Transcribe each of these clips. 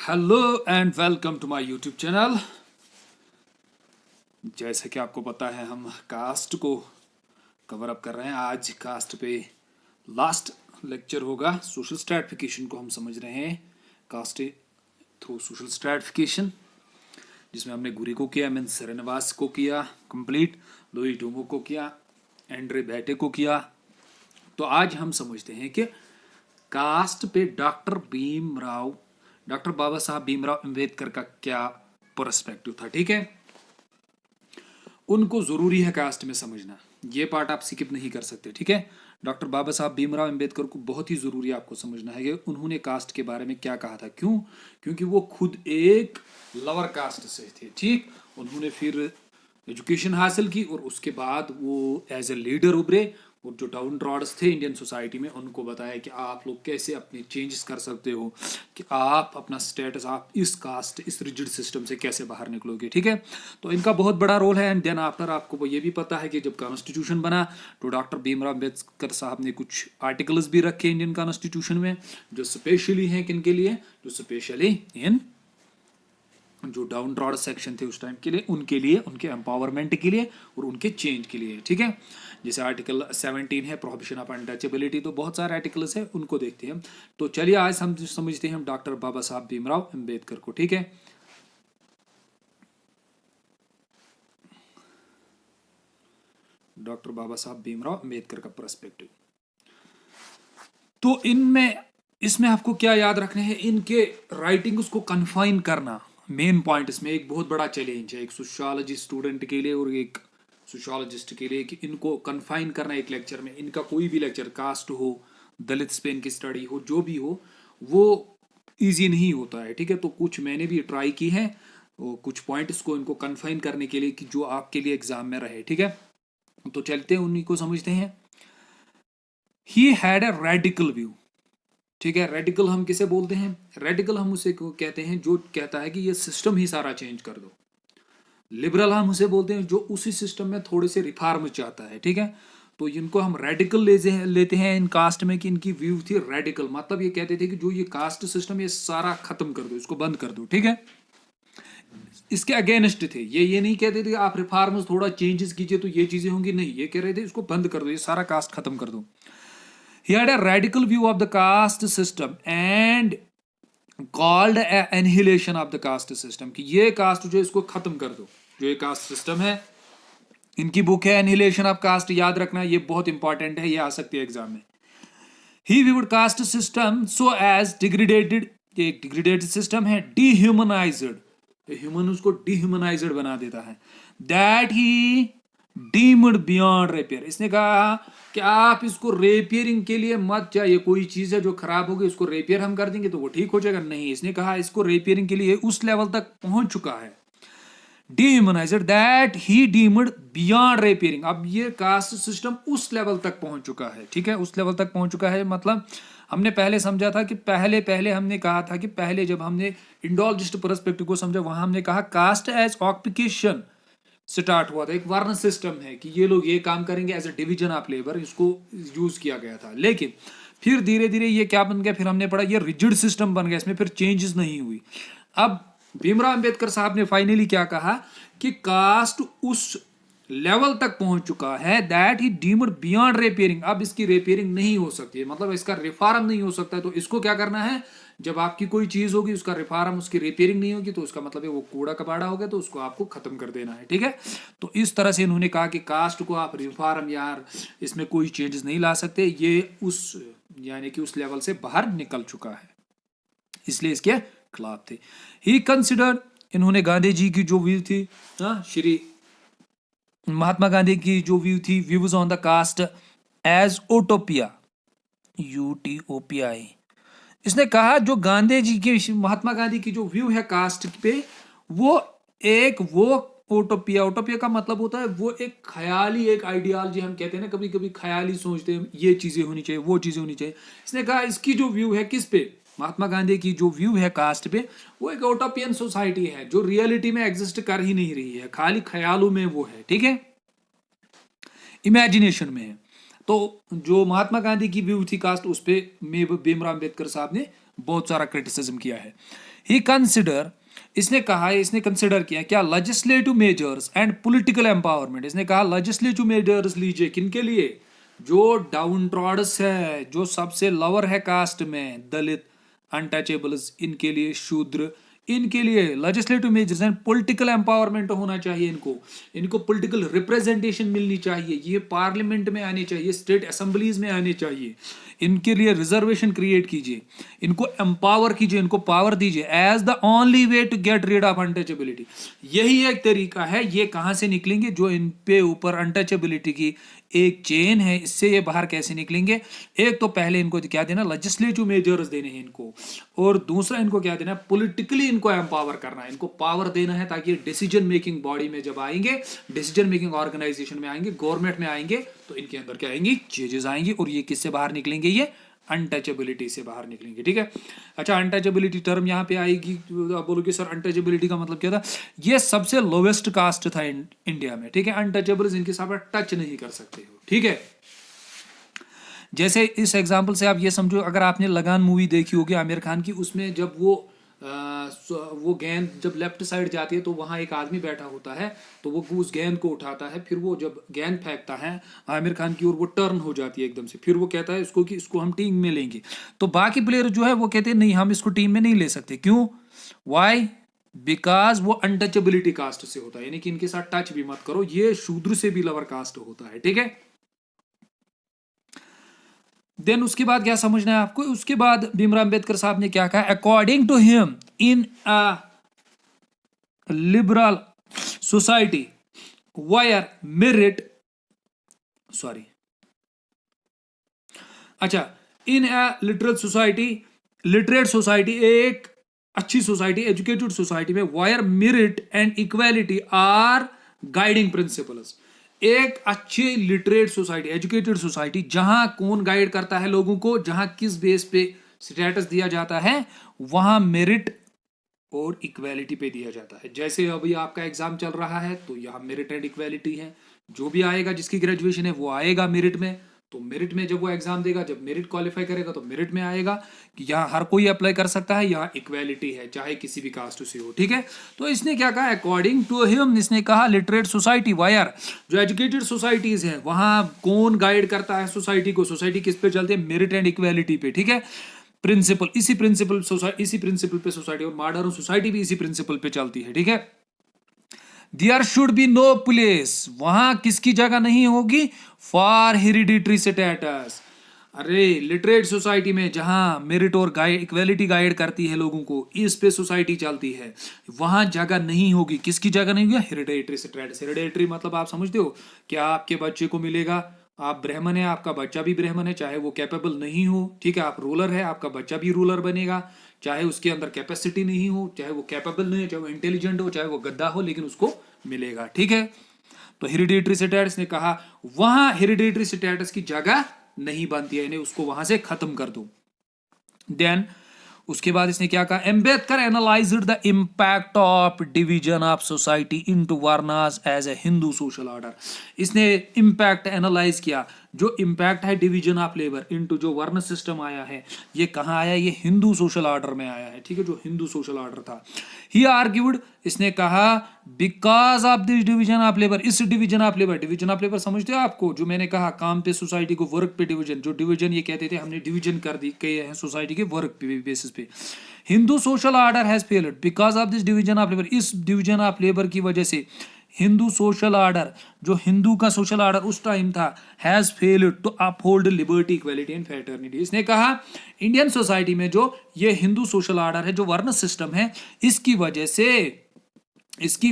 Hello and welcome to my YouTube channel. जैसे कि आपको पता है हम कास्ट को कवर अप कर रहे हैं। आज कास्ट पे लास्ट लेक्चर होगा। सोशल स्ट्रैटिफिकेशन को हम समझ रहे हैं कास्ट थ्रू सोशल स्ट्रैटिफिकेशन, जिसमें हमने गुरी को किया, मीन श्रीनिवास को किया कंप्लीट, लुई डोमो को किया, एंड्रे बैटे को किया। तो आज हम समझते हैं कि कास्ट पे डॉक्टर बाबा साहब भीमराव अंबेडकर का क्या पर्सपेक्टिव था। ठीक है, उनको जरूरी है कास्ट में समझना, ये पार्ट आप स्किप नहीं कर सकते। ठीक है, डॉक्टर बाबा साहब भीमराव अंबेडकर को बहुत ही जरूरी आपको समझना है कि उन्होंने कास्ट के बारे में क्या कहा था। क्यों? क्योंकि वो खुद एक लोअर कास्ट से थे। ठीक, उन्होंने फिर एजुकेशन हासिल की और उसके बाद वो एज ए लीडर उभरे और जो डाउन ट्रॉड्स थे इंडियन सोसाइटी में उनको बताया कि आप लोग कैसे अपने चेंजेस कर सकते हो, कि आप अपना स्टेटस, आप इस कास्ट, इस रिजिड सिस्टम से कैसे बाहर निकलोगे। ठीक है, तो इनका बहुत बड़ा रोल है। एंड देन आफ्टर आपको ये भी पता है कि जब कॉन्स्टिट्यूशन बना तो डॉक्टर भीमराव अम्बेडकर साहब ने कुछ आर्टिकल्स भी रखे इंडियन कॉन्स्टिट्यूशन में, जो स्पेशली हैं किन के लिए, जो स्पेशली इन जो डाउन ट्रॉड सेक्शन थे उस टाइम के लिए, उनके लिए, उनके एम्पावरमेंट के लिए और उनके चेंज के लिए। ठीक है, जैसे आर्टिकल 17 है प्रोहिबिशन ऑफ अनटचेबिलिटी, तो बहुत सारे आर्टिकल्स हैं, उनको देखते हैं। तो चलिए आज हम समझते हैं डॉक्टर बाबा साहब भीमराव अंबेडकर को। ठीक है, डॉक्टर बाबा साहब भीमराव अंबेडकर का पर्सपेक्टिव। तो इसमें आपको क्या याद रखना है, इनके राइटिंग्स को कन्फाइन करना मेन पॉइंट। इसमें एक बहुत बड़ा चैलेंज है एक सोशियोलॉजी स्टूडेंट के लिए और एक सोशियोलॉजिस्ट के लिए, कि इनको कन्फाइन करना एक लेक्चर में। इनका कोई भी लेक्चर, कास्ट हो, दलित पे इनकी स्टडी हो, जो भी हो, वो इजी नहीं होता है। ठीक है, तो कुछ मैंने भी ट्राई की है कुछ पॉइंट्स को इनको कन्फाइन करने के लिए, कि जो आपके लिए एग्जाम में रहे। ठीक है, तो चलते हैं उन्हीं को समझते हैं। He had a radical view. ठीक है, रेडिकल हम किसे बोलते हैं? रेडिकल हम उसे कहते हैं जो कहता है कि ये सिस्टम ही सारा चेंज कर दो। लिबरल हम उसे बोलते हैं जो उसी सिस्टम में थोड़े से रिफॉर्म चाहता है। ठीक है, तो इनको हम रेडिकल लेते हैं इन कास्ट में, कि इनकी व्यू थी रेडिकल, मतलब ये कहते थे कि जो ये कास्ट सिस्टम ये सारा खत्म कर दो, इसको बंद कर दो। ठीक है, इसके अगेंस्ट थे ये नहीं कहते थे आप रिफॉर्म्स थोड़ा चेंजेस कीजिए तो ये चीजें होंगी, नहीं, ये कह रहे थे इसको बंद कर दो, ये सारा कास्ट खत्म कर दो। He had a radical view of the caste system and called a annihilation of the caste system, कि ये कास्ट जो इसको खत्म कर दो, जो ये कास्ट सिस्टम है। इनकी बुक है एनिहिलेशन ऑफ कास्ट, याद रखना ये बहुत इंपॉर्टेंट है, ये आ सकती है एग्जाम में। He viewed caste system so as डिग्रेडेटेड, एक डिग्रेडेड सिस्टम है, डिह्यूमनाइज्ड, ह्यूमन उसको डिह्यूमनाइज्ड बना देता है। That he deemed beyond rapier, इसने कहा कि आप इसको रेपियरिंग के लिए मत चाहिए, कोई चीज है जो खराब होगी उसको रेपियर हम कर देंगे तो वो ठीक हो जाएगा, नहीं, इसने कहा इसको रेपियरिंग के लिए उस लेवल तक पहुंच चुका है, डिह्यूमनाइज्ड, दैट ही डीम्ड बियॉन्ड रेपियरिंग। अब ये कास्ट सिस्टम उस लेवल तक पहुंच चुका है। ठीक है, उस लेवल तक पहुंच चुका है, मतलब हमने पहले समझा था कि पहले हमने कहा था कि पहले जब हमने इंडोलजिस्ट पर्सपेक्टिव को समझा, वहां हमने कहा कास्ट एज ऑक्यूपेशन स्टार्ट हुआ था, एक वर्ण सिस्टम है कि ये लोग ये काम करेंगे as a division of labour, इसको यूज किया गया था। लेकिन फिर धीरे धीरे ये क्या बन गया, फिर हमने पढ़ा ये रिजिड सिस्टम बन गया, इसमें फिर चेंजेस नहीं हुई। अब भीमराव अंबेडकर साहब ने फाइनली क्या कहा कि कास्ट उस लेवल तक पहुंच चुका है, दैट ही डीम्ड बियॉन्ड रेपियरिंग, अब इसकी रेपियरिंग नहीं हो सकती है, मतलब इसका रिफॉर्म नहीं हो सकता है। तो इसको क्या करना है, जब आपकी कोई चीज होगी उसका रिफॉर्म, उसकी रिपेयरिंग नहीं होगी, तो उसका मतलब है वो कूड़ा कबाड़ा हो गया, तो उसको आपको खत्म कर देना है। ठीक है, तो इस तरह से इन्होंने कहा कि कास्ट को आप रिफॉर्म यार इसमें कोई चेंजेस नहीं ला सकते, ये उस यानी कि उस लेवल से बाहर निकल चुका है, इसलिए इसके खिलाफ थे। ही कंसिडर, इन्होंने गांधी जी की जो व्यू थी, श्री महात्मा गांधी की जो व्यू थी, views on the caste as utopia, UTOPI, इसने कहा जो गांधी जी की, महात्मा गांधी की जो व्यू है कास्ट पे, वो ओटोपिया का मतलब होता है वो एक ख्याली, एक आइडियोलॉजी, हम कहते हैं ना कभी कभी ख्याली सोचते हैं ये चीजें होनी चाहिए, वो चीजें होनी चाहिए। इसने कहा इसकी जो व्यू है किस पे, महात्मा गांधी की जो व्यू है कास्ट पे, वो एक ओटोपियन सोसाइटी है जो रियलिटी में एग्जिस्ट कर ही नहीं रही है, खाली ख्यालों में वो है। ठीक है, इमेजिनेशन में है। तो जो महात्मा गांधी की व्यू थी कास्ट, उस पे भीमराव अंबेडकर साहब ने बहुत सारा क्रिटिसिज्म किया है। ही कंसिडर, इसने कहा, इसने कंसिडर किया क्या, legislative measures and political empowerment. इसने कहा लेजिस्लेटिव मेजर्स लीजिए, किनके लिए, जो डाउन ट्रॉड्स है, जो सबसे लोअर है कास्ट में, दलित, अनटचेबल्स, इनके लिए, शूद्र, इनके लिए legislative measures and political empowerment होना चाहिए। इनको पॉलिटिकल रिप्रेजेंटेशन मिलनी चाहिए, ये पार्लियामेंट में आने चाहिए, स्टेट असेंबलीज में आने चाहिए, इनके लिए रिजर्वेशन क्रिएट कीजिए, इनको एम्पावर कीजिए, इनको पावर दीजिए, as the only way to get rid of untouchability. यही एक तरीका है। ये कहां से निकलेंगे, जो इन पे ऊपर अनटचेबिलिटी की एक चेन है, इससे ये बाहर कैसे निकलेंगे। एक तो पहले इनको क्या देना, लेजिस्लेटिव मेजर्स देने हैं इनको, और दूसरा इनको क्या देना, पॉलिटिकली इनको एम्पावर करना है, इनको पावर देना है, ताकि डिसीजन मेकिंग बॉडी में जब आएंगे, डिसीजन मेकिंग ऑर्गेनाइजेशन में आएंगे, गवर्नमेंट में आएंगे, तो इनके अंदर क्या आएंगी, चेंजेस आएंगी, और ये किससे बाहर निकलेंगे, ये अनटचेबिलिटी से बाहर निकलेंगे। ठीक है, अच्छा, अनटचेबिलिटी टर्म यहाँ पे आएगी, आप बोलोगे सर अनटचेबिलिटी का मतलब क्या था। ये सबसे लोवेस्ट कास्ट था इंडिया में। ठीक है, अनटचेबल्स, इनके साथ टच नहीं कर सकते हो। ठीक है, जैसे इस एग्जांपल से आप ये समझो, अगर आपने लगान मूवी देखी होगी आमिर खान की, उसमें जब वो गेंद जब लेफ्ट साइड जाती है, तो वहां एक आदमी बैठा होता है, तो वो उस गेंद को उठाता है, फिर वो जब गेंद फेंकता है आमिर खान की ओर, वो टर्न हो जाती है एकदम से, फिर वो कहता है इसको कि इसको हम टीम में लेंगे, तो बाकी प्लेयर जो है वो कहते हैं नहीं, हम इसको टीम में नहीं ले सकते। क्यों, वाई, बिकॉज वो अनटचेबिलिटी कास्ट से होता है, यानी कि इनके साथ टच भी मत करो, ये शूद्र से भी लोअर कास्ट होता है। ठीक है, देन उसके बाद क्या समझना है आपको, उसके बाद भीमराव अंबेडकर साहब ने क्या कहा, according to him in a liberal society where merit, sorry, अच्छा, in a literal society, literate society, एक अच्छी सोसाइटी, एजुकेटेड सोसाइटी में where merit and equality are guiding principles. एक अच्छी लिटरेट सोसाइटी, एजुकेटेड सोसाइटी, जहां कौन गाइड करता है लोगों को, जहां किस बेस पे स्टेटस दिया जाता है, वहां मेरिट और इक्वालिटी पे दिया जाता है। जैसे अभी आपका एग्जाम चल रहा है, तो यहाँ मेरिट एंड इक्वालिटी है, जो भी आएगा, जिसकी ग्रेजुएशन है, वो आएगा मेरिट में, तो मेरिट में जब वो एग्जाम देगा, जब मेरिट क्वालिफाई करेगा, तो मेरिट में आएगा कि यहाँ हर कोई अप्लाई कर सकता है, यहाँ इक्वालिटी है, चाहे किसी भी कास्ट से हो। ठीक है, तो इसने क्या कहा, अकॉर्डिंग टू हिम, इसने कहा लिटरेट सोसाइटी वायर, जो एजुकेटेड सोसाइटीज है, वहां कौन गाइड करता है सोसाइटी को, सोसाइटी किस पे चलती है, मेरिट एंड इक्वालिटी पे। ठीक है, प्रिंसिपल, इसी प्रिंसिपल सोसाइटी, इसी प्रिंसिपल पे सोसाइटी, और मॉडर्न सोसाइटी भी इसी प्रिंसिपल पे चलती है। ठीक है, there should be no place, वहां किसकी जगह नहीं होगी, फॉर हेरिडिटरी स्टेटस। अरे लिटरेट सोसाइटी में जहां मेरिट और गाइड, इक्वालिटी गाइड करती है लोगों को, इस पे सोसाइटी चलती है, वहां जगह नहीं होगी, किसकी जगह नहीं होगी, हेरिडिटरी स्टेटस। हेरिडिटरी मतलब आप समझते हो, क्या आपके बच्चे को मिलेगा, आप ब्राह्मण है, आपका बच्चा भी ब्राह्मण है, चाहे वो कैपेबल नहीं हो। ठीक है, आप रूलर है, आपका बच्चा भी रूलर बनेगा, चाहे उसके अंदर कैपेसिटी नहीं हो, चाहे वो कैपेबल नहीं हो, चाहे वो इंटेलिजेंट हो, चाहे वो गद्दा हो, लेकिन उसको मिलेगा। ठीक है, तो हेरिडिटरी स्टेटस ने कहा वहां हेरिडिटरी स्टेटस की जगह नहीं बनती है, इन्हें उसको वहां से खत्म कर दो। देन उसके बाद इसने क्या कहा, Ambedkar analysed the impact of division of society into varnas as a Hindu social order. इसने इंपैक्ट एनालाइज किया, जो इंपैक्ट है डिवीजन ऑफ लेबर इनटू जो वर्ण सिस्टम आया है, ये कहां आया, ये हिंदू सोशल ऑर्डर में आया है। ठीक है, जो हिंदू सोशल ऑर्डर था, ही आर्ग्यूड, इसने कहा, because of this division of labour, इस division of labour, division of labour समझते हो आपको, जो मैंने कहा काम पे सोसाइटी को, वर्क पे डिवीजन, जो डिवीजन ये कहते थे हमने डिवीजन कर दी किए हैं सोसाइटी के वर्क पे बेसिस पे, Hindu social order has failed because of this division of labour, इस डिवीजन ऑफ लेबर की वजह से हिंदू सोशल ऑर्डर, जो हिंदू का सोशल ऑर्डर उस टाइम था, has failed to uphold liberty, equality and fraternity. इसने कहा इंडियन सोसाइटी में जो ये हिंदू सोशल ऑर्डर है, जो वर्ण सिस्टम है, इसकी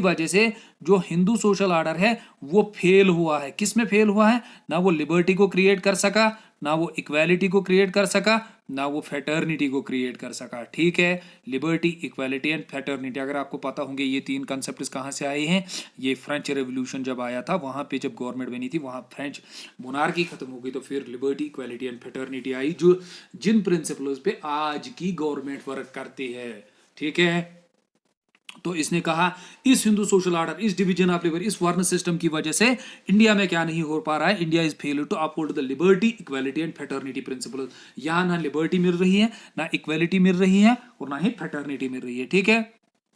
वजह से जो हिंदू सोशल ऑर्डर है वो फेल हुआ है। किस में फेल हुआ है, ना वो लिबर्टी को क्रिएट कर सका, ना वो इक्वालिटी को क्रिएट कर सका, ना वो फ्रेटर्निटी को क्रिएट कर सका। ठीक है, लिबर्टी, इक्वालिटी एंड फ्रेटर्निटी, अगर आपको पता होंगे ये तीन कॉन्सेप्ट्स कहाँ से आए हैं, ये फ्रेंच रेवोल्यूशन जब आया था, वहां पे जब गवर्नमेंट बनी थी, वहां फ्रेंच मोनार्की खत्म हो गई, तो फिर लिबर्टी, इक्वालिटी एंड फ्रेटर्निटी आई, जो जिन प्रिंसिपल्स पे आज की गवर्नमेंट वर्क करती है। ठीक है, तो इसने कहा इस हिंदू सोशल ऑर्डर, इस डिवीजन ऑफ लेबर, इस वर्ण सिस्टम की वजह से इंडिया में क्या नहीं हो पा रहा है, India is fail to uphold the liberty equality and fraternity principle. यहां ना लिबर्टी मिल रही है, ना इक्वालिटी मिल रही है, और ना ही फेटर्निटी मिल रही है। ठीक है,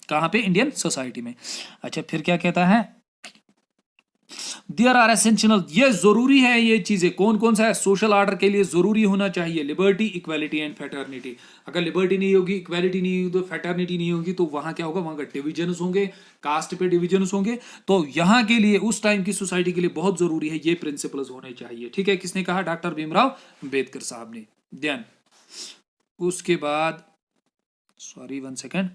कहां पे? इंडियन सोसाइटी में। अच्छा, फिर क्या कहता है? देयर आर एसेंशियल, ये जरूरी है, ये चीजें कौन कौन सा है? सोशल ऑर्डर के लिए जरूरी होना चाहिए लिबर्टी, इक्वालिटी एंड फेटर्निटी। अगर लिबर्टी नहीं होगी, इक्वालिटी नहीं होगी, तो फेटर्निटी नहीं होगी, तो वहां क्या होगा? वहां का डिविजन होंगे, कास्ट पे डिविजन होंगे। तो यहां के लिए, उस टाइम की सोसाइटी के लिए बहुत जरूरी है ये प्रिंसिपल्स होने चाहिए। ठीक है, किसने कहा? डॉक्टर भीमराव अंबेडकर साहब ने। देन उसके बाद, सॉरी 1 सेकेंड,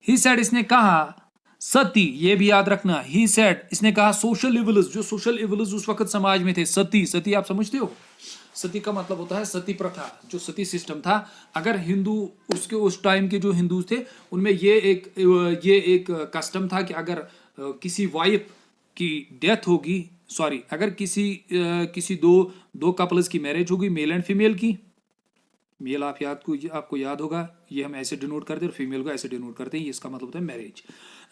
ही सेड, इसने कहा सती, ये भी याद रखना, ही सेड, इसने कहा सोशल इविल्स, जो सोशल इविल्स उस वक्त समाज में थे। सती, सती आप समझते हो? सती का मतलब होता है सती प्रथा, जो सती सिस्टम था। अगर हिंदू, उसके उस टाइम के जो हिंदू थे, उनमें ये एक कस्टम था कि अगर किसी वाइफ की डेथ होगी, सॉरी, अगर किसी दो कपल्स की मैरिज होगी, मेल एंड फीमेल की, मेल आपको याद होगा, ये हम ऐसे डिनोट करते हैं और फीमेल को ऐसे डिनोट करते हैं, ये इसका मतलब होता है मैरिज।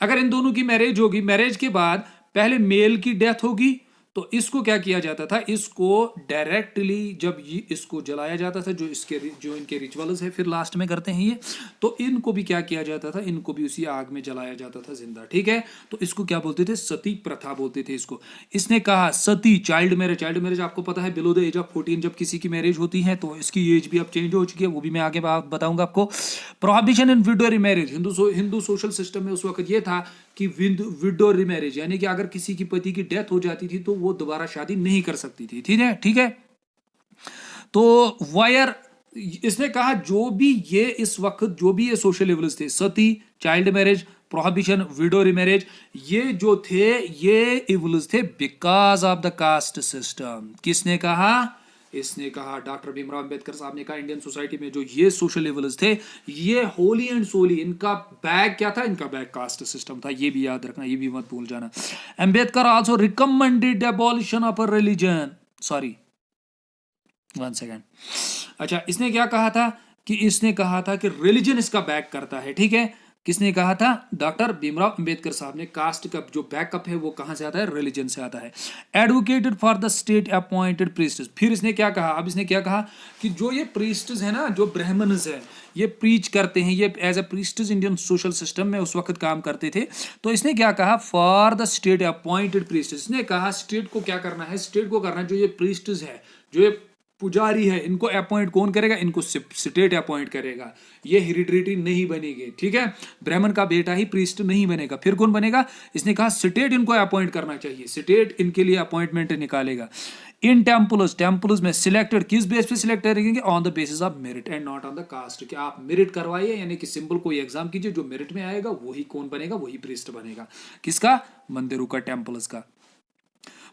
अगर इन दोनों की मैरिज होगी, मैरिज के बाद पहले मेल की डेथ होगी, तो इसको क्या किया जाता था? इसको डायरेक्टली जब इसको जलाया जाता था, जो इनके रिचुअल्स है, फिर लास्ट में करते हैं ये, तो इनको भी क्या किया जाता था? इनको भी उसी आग में जलाया जाता था जिंदा। ठीक है, तो इसको क्या बोलते थे? सती प्रथा बोलते थे इसको। इसने कहा सती, चाइल्ड मैरिज, चाइल्ड मैरिज आपको पता है, बिलो द एज ऑफ 14 जब किसी की मैरिज होती है, तो इसकी एज भी अब चेंज हो चुकी है, वो भी मैं आगे बताऊंगा आपको। Prohibition in widow marriage, Hindu social system में उस वक्त ये था कि विडो मैरिज, यानी कि अगर किसी की पति की डेथ हो जाती थी तो वो दोबारा शादी नहीं कर सकती थी। ठीक है, ठीक है। तो वायर, इसने कहा जो भी ये इस वक्त जो भी ये सोशल लेवल्स थे, sati, child marriage, prohibition, widow marriage, ये जो थे, ये इवल्स थे because of the caste system. किसने कहा? इसने कहा, डॉक्टर भीमराव अंबेडकर साहब ने कहा, इंडियन सोसाइटी में जो ये सोशल लेवल्स थे, ये होली एंड सोली, इनका बैग क्या था? इनका बैग कास्ट सिस्टम था। ये भी याद रखना, ये भी मत भूल जाना। Ambedkar also recommended abolition of a religion, sorry 1 second. अच्छा, इसने क्या कहा था? कि इसने कहा था कि रिलीजन इसका बैक करता है। ठीक है, किसने कहा था? डॉक्टर भीमराव अंबेडकर साहब ने। कास्ट का जो बैकअप है वो कहां से आता है? रिलीजन से आता है। Advocated for the state appointed priests, फिर इसने क्या कहा? अब इसने क्या कहा कि जो ये प्रीस्ट्स है ना, जो ब्राह्मण्स है, ये प्रीच करते हैं, ये as a priests Indian social system में उस वक्त काम करते थे। तो इसने क्या कहा? For the state appointed priests, इसने कहा स्टेट को क्या करना है? स्टेट को करना है, जो ये प्रीस्ट्स है, जो ये पुजारी है, इनको अपॉइंट कौन करेगा? इनको स्टेट अपॉइंट करेगा। ये हेरिडिटी नहीं बनेगी। ठीक है, ब्राह्मण का बेटा ही प्रीस्ट नहीं बनेगा, फिर कौन बनेगा? इसने कहा स्टेट इनको अपॉइंट करना चाहिए, स्टेट इनके लिए अपॉइंटमेंट निकालेगा। इन टेम्पल्स, टेम्पल्स में सिलेक्टेड, किस बेस पे सिलेक्ट करेंगे? On the basis of merit and not on the caste. कि आप मेरिट करवाइए, यानी कि सिंपल कोई एग्जाम कीजिए, जो मेरिट में आएगा वही कौन बनेगा? वही प्रीस्ट बनेगा। किसका? मंदिरों का, टेम्पल्स का।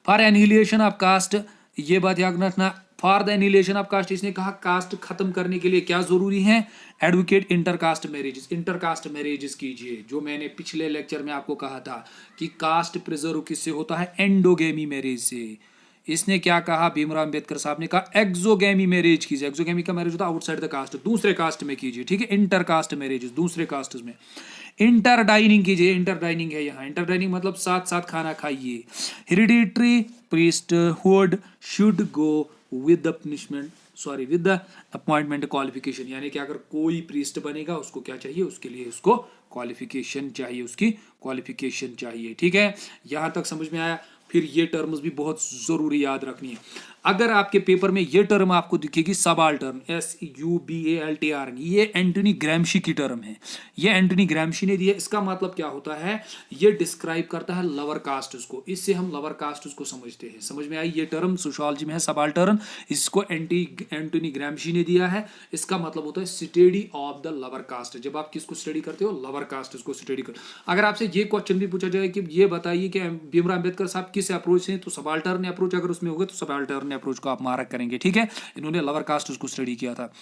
फॉर एनिहिलेशन ऑफ कास्ट, ये बात याद रखना, for the annihilation of caste, इसने कहा कास्ट खत्म करने के लिए क्या जरूरी है? Advocate intercaste marriages, intercaste marriages कीजिए। जो मैंने पिछले लेक्चर में आपको कहा था कि कास्ट प्रिजर्व किससे होता है? एंडोगेमी मैरिज से। इसने क्या कहा? भीमराव अंबेडकर साहब ने कहा एक्सोगेमी मैरिज कीजिए। एक्सोगेमी का मैरिज होता है आउटसाइड द कास्ट, दूसरे कास्ट में कीजिए। ठीक है, इंटरकास्ट मैरिजेस, दूसरे कास्ट में। इंटर डाइनिंग कीजिए, इंटर डाइनिंग है यहाँ, इंटर डाइनिंग मतलब साथ साथ खाना खाइए। Hereditary priesthood should go with the punishment, sorry with the appointment qualification, यानी कि अगर कोई प्रीस्ट बनेगा उसको क्या चाहिए? उसके लिए उसको क्वालिफिकेशन चाहिए, उसकी क्वालिफिकेशन चाहिए। ठीक है, यहां तक समझ में आया? फिर ये टर्म्स भी बहुत जरूरी याद रखनी है। अगर आपके पेपर में ये टर्म आपको दिखेगी सबाल्टर्न, SUBALTRN, ये एंटोनी ग्रैम्शी की टर्म है, ये एंटोनी ग्रैम्शी ने दी है। इसका मतलब क्या होता है? ये डिस्क्राइब करता है लवर कास्ट को, इससे हम लवर कास्ट को समझते हैं। समझ में आई? ये टर्म सोशियोलॉजी में है सबाल्टर्न, इसको एंटोनी ग्रैम्शी ने दिया है। इसका मतलब होता है study of the lower caste. जब आप किसको स्टडी करते हो? लवर कास्ट को स्टडी कर। अगर आपसे ये क्वेश्चन भी पूछा जाए कि ये बताइए कि भीमराव अंबेडकर साहब किस अप्रोच से, तो सबाल्टर्न अप्रोच अगर उसमें होगा तो सबाल्टर्न अप्रोच को आप मार्क करेंगे। ठीक है, इन्होंने लवर कास्ट को स्टडी किया था।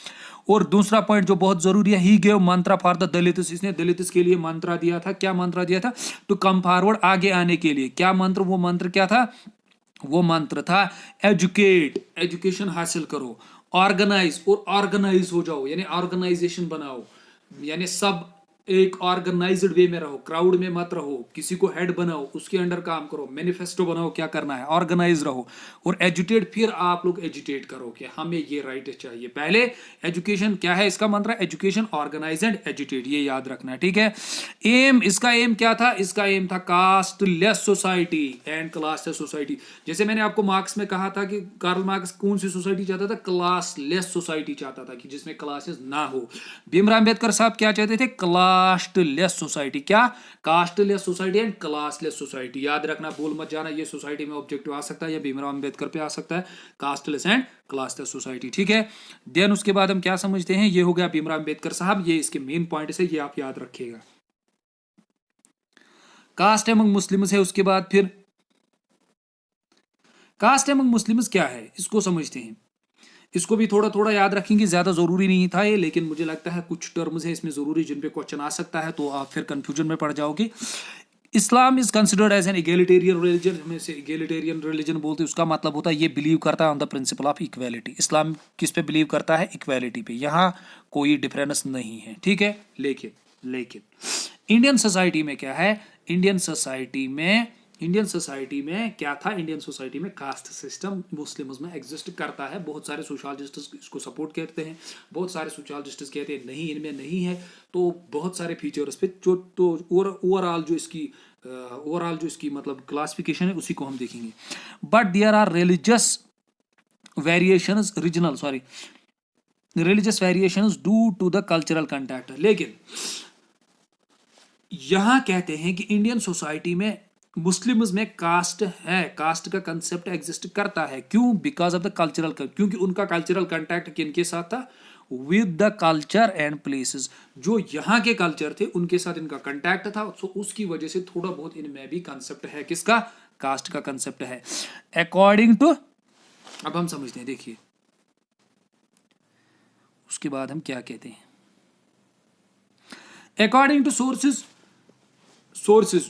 और दूसरा पॉइंट जो बहुत जरूरी है, he gave Mantra for the Dalits, इसने दलित्स के लिए मंत्रा दिया था। क्या मंत्रा दिया था? टू कम फॉरवर्ड, आगे आने के लिए। क्या मंत्र? वो मंत्र क्या था? वो मंत्र था एजुकेट, एजुकेशन हासिल करो। ऑर्गेनाइज, और ऑर्गेनाइज हो जाओ, यानी ऑर्गेनाइजेशन बनाओ, यानी सब एक ऑर्गेनाइज्ड वे में रहो, क्राउड में मत रहो, किसी को हेड बनाओ, उसके अंडर काम करो, मैनिफेस्टो बनाओ क्या करना है, ऑर्गेनाइज रहो और एजुटेट, फिर आप लोग एजुटेट करो कि हमें ये राइट चाहिए। पहले एजुकेशन क्या है, इसका मंत्र एजुकेशन, ऑर्गेनाइज एंड एजुटेट, ये याद रखना है, ठीक है। एम, इसका एम क्या था, इसका एम था casteless society and classless society. जैसे मैंने आपको मार्क्स में कहा था कि कार्ल मार्क्स कौन सी सोसाइटी चाहता था, क्लासलेस सोसाइटी चाहता था, कि जिसमें क्लासेस ना हो। भीमराव अंबेडकर साहब क्या चाहते थे, कास्टलेस सोसाइटी। क्या, casteless society and classless society. याद रखना, भूल मत जाना, ये सोसाइटी में ऑब्जेक्टिव आ सकता है या भीमराव अंबेडकर पे आ सकता है, कास्टलेस एंड क्लासलेस सोसाइटी, ठीक है। देन उसके बाद हम क्या समझते हैं, ये हो गया भीमराव अंबेडकर साहब, ये इसके मेन पॉइंट है, ये आप याद रखिएगा। कास्ट एमंग मुस्लिम्स है, उसके बाद फिर कास्ट एमंग मुस्लिम्स क्या है, इसको समझते हैं। इसको भी थोड़ा थोड़ा याद रखेंगे, ज्यादा जरूरी नहीं था ये, लेकिन मुझे लगता है कुछ टर्म्स है इसमें जरूरी जिन पे क्वेश्चन आ सकता है, तो आप फिर कंफ्यूजन में पड़ जाओगे। Islam is considered as an egalitarian religion, हमें से इगैलिटेरियन रिलीजन बोलते हैं, उसका मतलब होता है ये बिलीव करता है on the principle of equality. Islam किस पे बिलीव करता है, इक्वालिटी पे, यहाँ कोई डिफरेंस नहीं है, ठीक है। लेकिन इंडियन सोसाइटी में क्या है, इंडियन सोसाइटी में क्या था, इंडियन सोसाइटी में कास्ट सिस्टम मुस्लिम्स में एग्जिस्ट करता है। बहुत सारे सोशलॉजिस्ट इसको सपोर्ट करते हैं, बहुत सारे सोशलॉजिस्ट कहते हैं नहीं, इनमें नहीं है। तो बहुत सारे फीचर्स पे जो, तो ओवरऑल जो इसकी मतलब क्लासिफिकेशन है उसी को हम देखेंगे। But there are religious variations due to the cultural contact. लेकिन यहां कहते हैं कि इंडियन सोसाइटी में मुस्लिम्स में कास्ट है, कास्ट का कंसेप्ट एग्जिस्ट करता है। क्यों, बिकॉज ऑफ द कल्चरल, क्योंकि उनका कल्चरल कंटैक्ट किनके साथ था, with the culture and places. जो यहाँ के कल्चर थे उनके साथ इनका कंटैक्ट था, तो उसकी वजह से थोड़ा बहुत इनमें भी कंसेप्ट है, किसका, कास्ट का कंसेप्ट है। अकॉर्डिंग टू, अब हम समझते हैं, देखिए उसके बाद हम क्या कहते हैं। अकॉर्डिंग टू सोर्सेज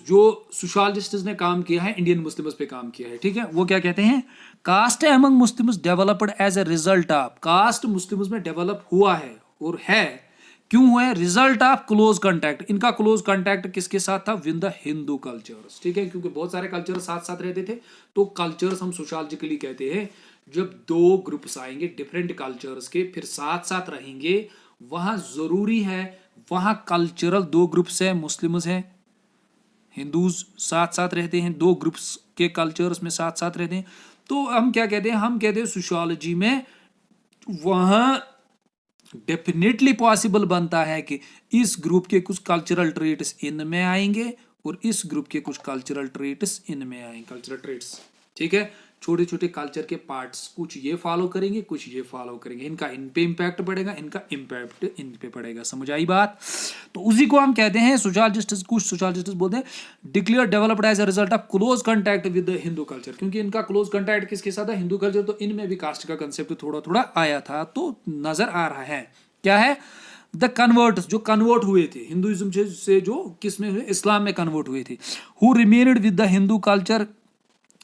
जो सोशलॉजिस्ट ने काम किया है, इंडियन मुस्लिम्स पे काम किया है, ठीक है, वो क्या कहते हैं, caste among Muslims developed as a result of, caste Muslims में डेवलप हुआ है और है, क्यों हुआ है, रिजल्ट ऑफ क्लोज कांटेक्ट। इनका क्लोज कांटेक्ट किसके साथ था, विद द हिंदू कल्चर्स, ठीक है, क्योंकि बहुत सारे कल्चर साथ साथ रहते थे। तो कल्चर्स हम सोशलॉजिकली कहते हैं, जब दो ग्रुप्स आएंगे डिफरेंट कल्चर्स के, फिर साथ साथ रहेंगे, वहां जरूरी है, वहां कल्चरल दो ग्रुप्स है, मुस्लिम्स हैं, हिंदूज साथ साथ रहते हैं, दो ग्रुप्स के कल्चर्स में साथ साथ रहते हैं। तो हम क्या कहते हैं, हम कहते हैं सोशियोलॉजी में वहां डेफिनेटली पॉसिबल बनता है कि इस ग्रुप के कुछ कल्चरल ट्रेट्स इनमें आएंगे और इस ग्रुप के कुछ कल्चरल ट्रेट्स इनमें आएंगे, कल्चरल ट्रेट्स, ठीक है। छोटे छोटे कल्चर के पार्ट्स, कुछ ये फॉलो करेंगे, कुछ ये फॉलो करेंगे, इनका इन पे इम्पैक्ट पड़ेगा, इनका इम्पैक्ट इन पे पड़ेगा, समझ आई बात। तो उसी को हम कहते हैं सोशलॉजिस्ट, कुछ सोशलॉजिस्ट बोलते हैं declare developed as a result of close contact with the Hindu culture, क्योंकि इनका क्लोज कांटेक्ट किसके साथ है, हिंदू कल्चर, तो इनमें भी कास्ट का कंसेप्ट थोड़ा थोड़ा आया था, तो नजर आ रहा है। क्या है, द कन्वर्ट्स, जो कन्वर्ट हुए थे हिंदुइज्म से जो किस में हुए, इस्लाम में कन्वर्ट हुए थे, who remained with the Hindu culture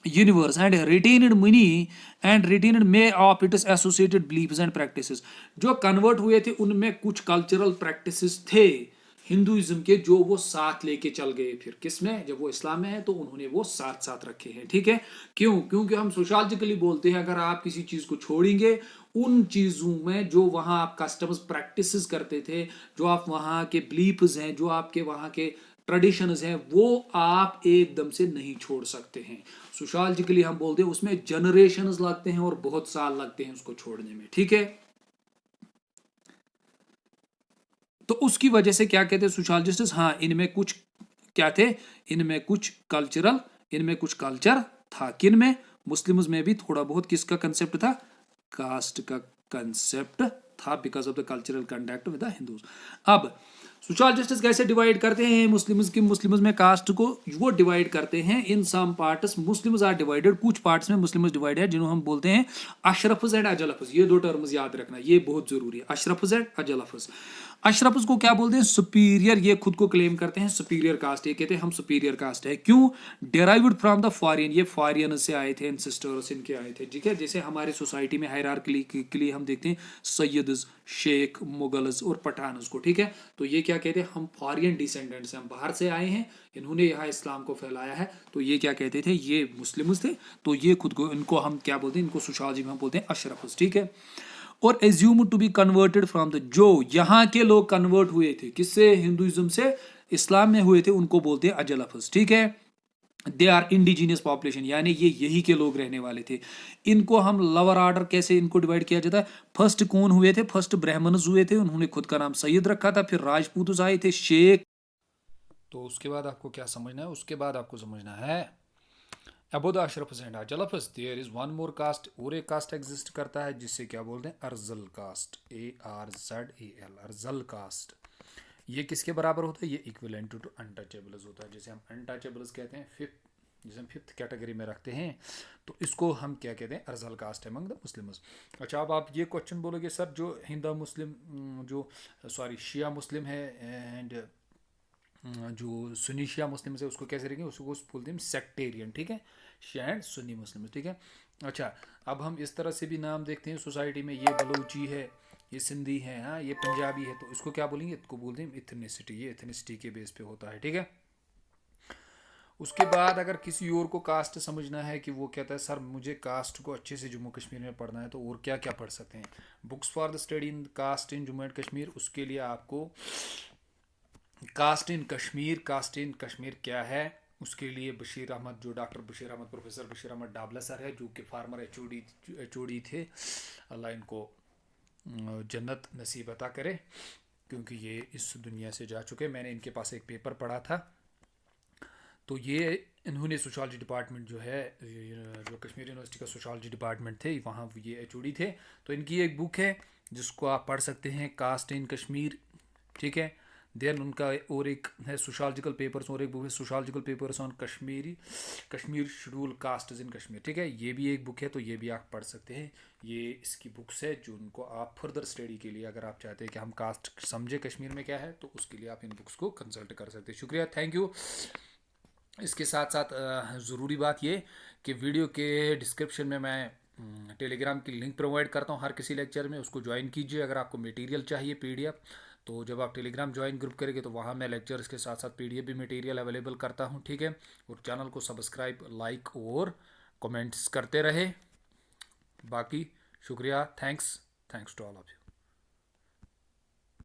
universe and retained money and retained may of its associated beliefs and practices। जो कन्वर्ट हुए थे उनमें कुछ कल्चरल प्रैक्टिसेस थे हिंदुइज्म के, जो वो साथ लेके चल गए, फिर किसमें, जब वो इस्लाम में है तो उन्होंने वो साथ साथ रखे हैं, ठीक है। क्यों, क्योंकि हम सोशलॉजिकली बोलते हैं अगर आप किसी चीज को छोड़ेंगे, उन चीजों में जो वहां आप कस्टम्स प्रैक्टिसेस करते थे, जो आप वहां के बिलीफ्स हैं, जो आपके वहां के ट्रेडिशंस हैं, वो आप एकदम से नहीं छोड़ सकते हैं। सोशलॉजिकली हम बोलते हैं उसमें जनरेशंस लगते हैं और बहुत साल लगते हैं उसको छोड़ने में, ठीक है। तो उसकी वजह से क्या कहते हैं सोशलॉजिस्ट, हाँ इनमें कुछ क्या थे, इनमें कुछ कल्चर था, किन में, मुस्लिम्स में भी थोड़ा बहुत किसका कंसेप्ट था, कास्ट का कंसेप्ट था, because of the cultural conduct with the Hindus. अब सोशलॉजिस्ट कैसे डिवाइड करते हैं मुस्लिम्स में कास्ट को, वो डिवाइड करते हैं in some parts, Muslims are divided, कुछ पार्ट्स में मुस्लिम्स डिवाइड है, जिन्हों हम बोलते हैं अशरफज एंड अजलफज। ये दो टर्म्स याद रखना, ये बहुत जरूरी है, अशरफज एंड अजलफज। अशरफस को क्या बोलते हैं? सुपीरियर। ये खुद को क्लेम करते हैं सुपीरियर कास्ट, ये कहते हैं हम सुपीरियर कास्ट है। क्यों? डेराइव्ड फ्रॉम द फॉरिन, ये फॉरिन से आए थे, एंसेस्टर्स इनके आए थे, ठीक है। जैसे हमारे सोसाइटी में हायरार्की के लिए हम देखते हैं सैयदस, शेख, मुगल्स और पठानस को, ठीक है। तो ये क्या कहते हैं? हम फॉरिन डिसेंडेंट्स हैं, हम बाहर से आए हैं, इन्होंने यहाँ इस्लाम को फैलाया है। तो ये क्या कहते थे? ये मुस्लिम्स थे। तो ये खुद को, इनको हम क्या बोलते हैं? इनको सोशियोलॉजी में हम बोलते हैं अशरफस, ठीक है। और assume to be converted from the, जो यहाँ के लोग कन्वर्ट हुए थे किससे? हिंदुइज्म से इस्लाम में हुए थे, उनको बोलते हैं अजलफस, ठीक है। दे आर इंडिजीनियस पॉपुलेशन, यानी ये यही के लोग रहने वाले थे। इनको हम लोअर ऑर्डर कैसे इनको डिवाइड किया जाता है? फर्स्ट कौन हुए थे? फर्स्ट ब्राह्मण्स हुए थे, उन्होंने खुद का नाम सैयद रखा था। फिर राजपूत आए थे, शेख। तो उसके बाद आपको क्या समझना है? उसके बाद आपको समझना है about the Ashrafs and Ajlafs there is one more caste, और एक कास्ट एग्जिस्ट करता है जिससे क्या बोलते हैं? अर्जल कास्ट, ARZAL, अर्जल कास्ट। ये किसके बराबर होता है? ये इक्विवेलेंट टू अनटचेबल्स होता है, जैसे हम अनटचेबल्स कहते हैं फिफ्थ, जिसे हम फिफ्थ कैटेगरी में रखते हैं, तो इसको हम क्या कहते हैं? अर्जल कास्ट अमंग द मुस्लिम्स। अच्छा, अब आप ये क्वेश्चन बोलोगे सर जो हिंदू मुस्लिम, जो सॉरी शिया मुस्लिम है एंड जो सुन्नी शिया मुस्लिम है उसको कैसे रहेंगे? उसको बोलते हैं सेक्टेरियन, ठीक है। शिया एंड सुन्नी मुस्लिम, ठीक है। अच्छा, अब हम इस तरह से भी नाम देखते हैं सोसाइटी में, ये बलूची है, ये सिंधी है, हाँ, ये पंजाबी है, तो इसको क्या बोलेंगे? इसको बोलते हैं इथनिसिटी, ये इथनिसिटी के बेस पे होता है, ठीक है। उसके बाद अगर किसी और को कास्ट समझना है कि वो कहता है सर मुझे कास्ट को अच्छे से जम्मू कश्मीर में पढ़ना है, तो और क्या क्या पढ़ सकते हैं? Books for the study in caste in Jammu and Kashmir, उसके लिए आपको कास्ट इन कश्मीर क्या है, उसके लिए बशीर अहमद, जो doctor Bashir Ahmad, professor Bashir Ahmad Dabla sir है, जो कि फार्मर एचओडी थे, अल्लाह इनको जन्नत नसीब अता करे, क्योंकि ये इस दुनिया से जा चुके। मैंने इनके पास एक पेपर पढ़ा था, तो ये इन्होंने सोशोलॉजी डिपार्टमेंट जो है, जो कश्मीर यूनिवर्सिटी का सोशोलॉजी डिपार्टमेंट थे, वहाँ ये एचओडी थे। तो इनकी एक बुक है जिसको आप पढ़ सकते हैं, कास्ट इन कश्मीर, ठीक है। देन उनका और एक है सोशोलॉजिकल पेपर्स, और एक बुक है sociological papers on Kashmir scheduled caste in Kashmir, ठीक है। ये भी एक बुक है, तो ये भी आप पढ़ सकते हैं। ये इसकी बुक्स है जो उनको आप फर्दर स्टडी के लिए, अगर आप चाहते हैं कि हम कास्ट समझे कश्मीर में क्या है, तो उसके लिए आप इन बुक्स को कंसल्ट कर सकते हैं। शुक्रिया, थैंक यू। इसके साथ साथ ज़रूरी बात ये कि वीडियो के डिस्क्रिप्शन में मैं टेलीग्राम की लिंक प्रोवाइड करता हूँ हर किसी लेक्चर में, उसको ज्वाइन कीजिए। अगर आपको मटेरियल चाहिए PDF, तो जब आप टेलीग्राम ज्वाइन ग्रुप करेंगे तो वहाँ मैं लेक्चर्स के साथ साथ PDF भी मटेरियल अवेलेबल करता हूँ, ठीक है। और चैनल को सब्सक्राइब, लाइक और कमेंट्स करते रहे। बाकी शुक्रिया, thanks to all of you.